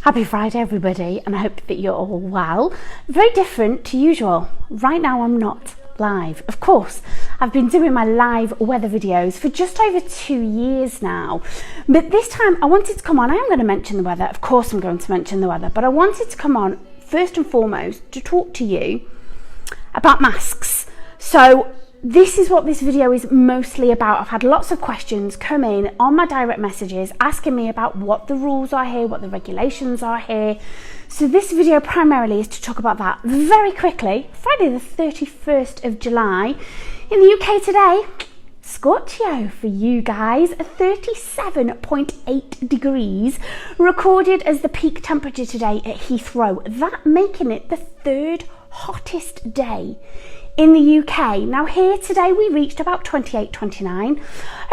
Happy Friday everybody, and I hope that you're all well. Very different to usual. Right now I'm not live. Of course, I've been doing my live weather videos for just over 2 years now. But this time I wanted to come on, I am going to mention the weather. Of course I'm going to mention the weather, but I wanted to come on first and foremost to talk to you about masks. So this is what this video is mostly about. I've had lots of questions come in on my direct messages asking me about what the rules are here, what the regulations are here. So this video primarily is to talk about that. Very quickly, Friday the 31st of July in the UK today, Scorchio for you guys, 37.8 degrees recorded as the peak temperature today at Heathrow. That making it the third hottest day in the UK. Now here today we reached about 28, 29.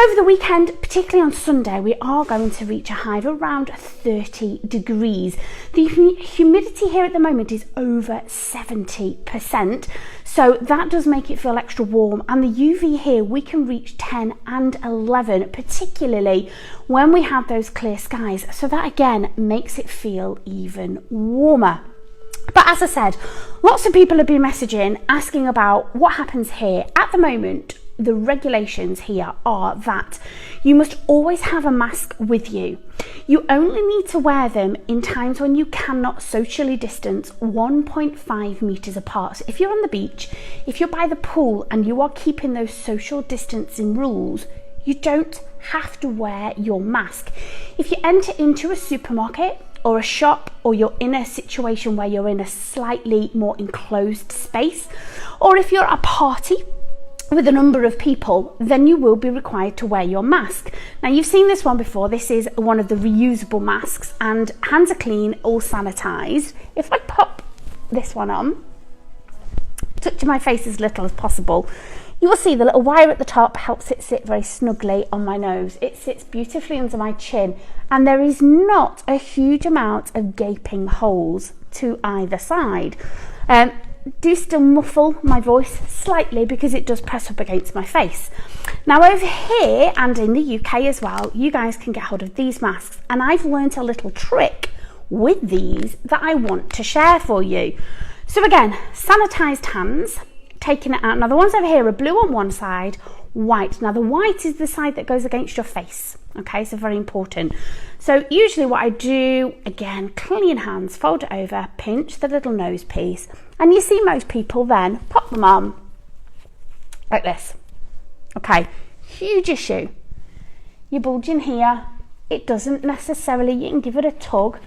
Over the weekend, particularly on Sunday, we are going to reach a high of around 30 degrees. The humidity here at the moment is over 70%. So that does make it feel extra warm. And the UV here, we can reach 10 and 11, particularly when we have those clear skies. So that again makes it feel even warmer. But as I said, lots of people have been messaging, asking about what happens here. At the moment, the regulations here are that you must always have a mask with you. You only need to wear them in times when you cannot socially distance 1.5 meters apart. So if you're on the beach, if you're by the pool and you are keeping those social distancing rules, you don't have to wear your mask. If you enter into a supermarket or a shop, or you're in a situation where you're in a slightly more enclosed space, or if you're at a party with a number of people, then you will be required to wear your mask. Now you've seen this one before. This is one of the reusable masks, and hands are clean, all sanitized. If I pop this one on, touching my face as little as possible, you will see the little wire at the top helps it sit very snugly on my nose. It sits beautifully under my chin, and there is not a huge amount of gaping holes to either side. Do still muffle my voice slightly because it does press up against my face. Now over here and in the UK as well, you guys can get hold of these masks, and I've learnt a little trick with these that I want to share for you. So again, sanitized hands, taking it out. Now the ones over here are blue on one side, white. Now the white is the side that goes against your face. Okay, so very important. So usually what I do, again, clean hands, fold it over, pinch the little nose piece, and you see most people then pop them on like this. Okay, huge issue. You're bulging here. It doesn't necessarily, you can give it a tug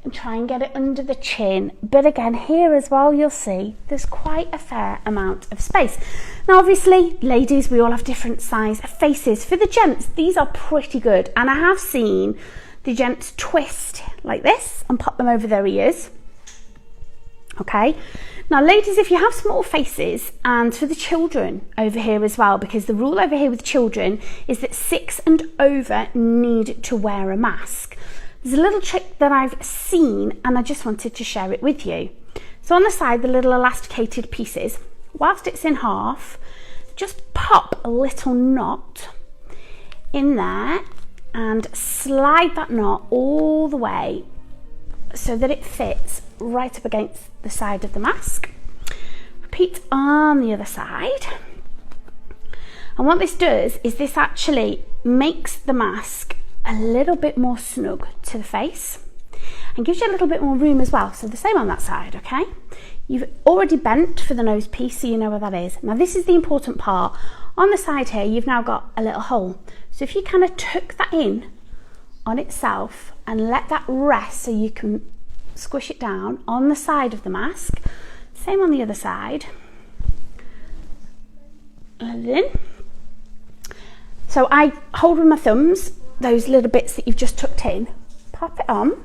and try and get it under the chin, but again here as well you'll see there's quite a fair amount of space. Now obviously ladies, we all have different size faces. For the gents, these are pretty good, and I have seen the gents twist like this and pop them over their ears. Okay, now ladies, if you have small faces, and for the children over here as well, because the rule over here with children is that 6 and over need to wear a mask. There's a little trick that I've seen, and I just wanted to share it with you. So on the side, the little elasticated pieces, whilst it's in half, just pop a little knot in there and slide that knot all the way so that it fits right up against the side of the mask. Repeat on the other side. And what this does is this actually makes the mask a little bit more snug to the face and gives you a little bit more room as well. So the same on that side, okay? You've already bent for the nose piece, so you know where that is. Now this is the important part. On the side here, you've now got a little hole. So if you kind of tuck that in on itself and let that rest so you can squish it down on the side of the mask. Same on the other side. And in. So I hold with my thumbs those little bits that you've just tucked in, pop it on,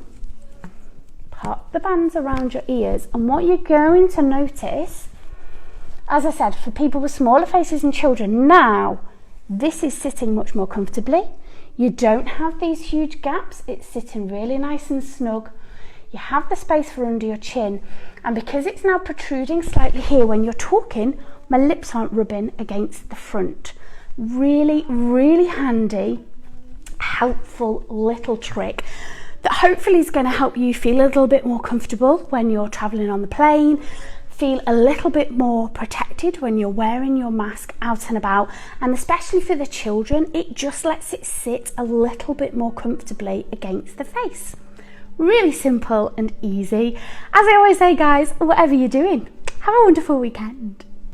pop the bands around your ears, and what you're going to notice, as I said, for people with smaller faces and children, now this is sitting much more comfortably. You don't have these huge gaps, it's sitting really nice and snug. You have the space for under your chin, and because it's now protruding slightly here when you're talking, my lips aren't rubbing against the front. Really, really handy, helpful little trick that hopefully is going to help you feel a little bit more comfortable when you're traveling on the plane, feel a little bit more protected when you're wearing your mask out and about, and especially for the children, it just lets it sit a little bit more comfortably against the face. Really simple and easy. As I always say, guys, whatever you're doing, have a wonderful weekend.